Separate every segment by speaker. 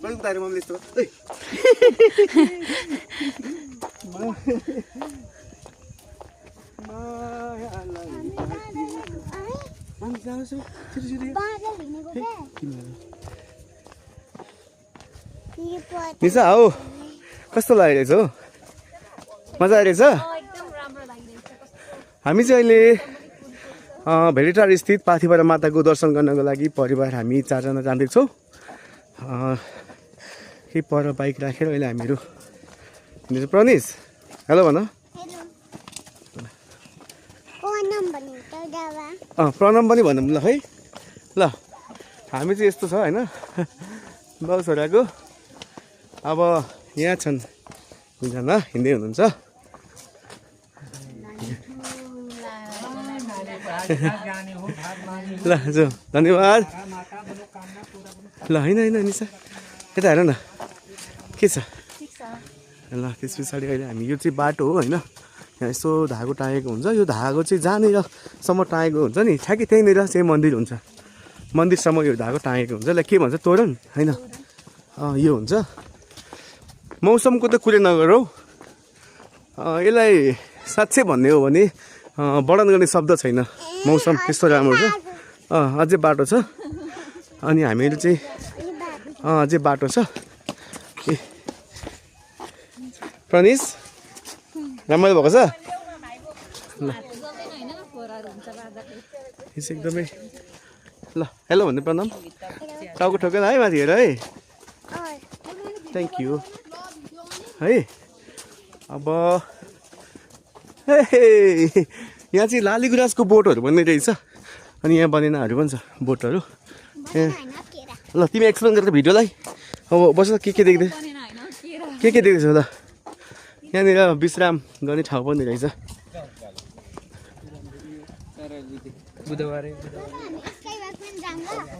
Speaker 1: Baru tayo mong listo. Uy! निसा हौ कस्तो लागिरहेछ हौ मजा आइरहेछ हामी चाहिँ अहिले भेलिटार स्थित पाथिभरा माताको दर्शन गर्नको लागि परिवार हामी 4 जना जाँदैछौँ के पर बाइक राखेर अहिले हामीहरू प्रनिस हेलो भन प्रणाम पनि भनौँ ल है ल हामी चाहिँ यस्तो छ हैन बाउ छोराको अब यहाँ छन् दुईजना हिँड्दै हुनुहुन्छ ल जो धन्यवाद ल हैन निसा यता हेर न के छ ल त्यस पछाडि अहिले हामी यो चाहिँ बाटो हो हैन यहाँ यस्तो धागो टाँगेको हुन्छ यो धागो चाहिँ जहाँनिरसम्म टाँगेको हुन्छ नि ठ्याक्कै त्यहीँनिर चाहिँ मन्दिर हुन्छ मन्दिरसम्म यो धागो टाँगेको हुन्छ यसलाई के भन्छ तोरण हैन यो हुन्छ मौसमको त कुरै नगरौ यसलाई साँच्चै भन्ने हो भने वर्णन गर्ने शब्द छैन मौसम त्यस्तो राम्रो छ अझै बाटो छ अनि हामीहरू चाहिँ अझै बाटो छ प्रनिस रमाइलो भएको छ ल एकदमै ल हेलो भन्ने प्रणाम टाउको ठोकेर है माथि हेर है थ्याङ्क यू है अब यहाँ चाहिँ लाली गुराँसको बोटहरू बन्ने रहेछ अनि यहाँ बनेनाहरू पनि छ बोटहरू ल तिमी एक्सप्लेन गरेर भिडियोलाई अब बस के देख्दै के देख्दैछौ ल यहाँनिर विश्राम गर्ने ठाउँ पनि रहेछ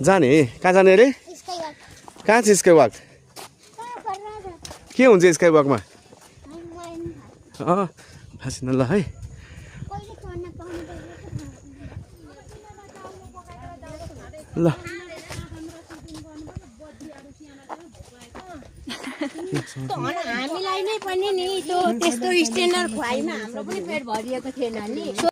Speaker 1: जाने कहाँ जाने अरे कहाँ छ स्काई वाक के हुन्छ स्काई वाकमा फासिन ल है ल
Speaker 2: हामीलाई नै पनि नि त्यो त्यस्तो स्ट्यान्डर्ड खुवाइमा हाम्रो पनि पेट भरिएको थिएन नि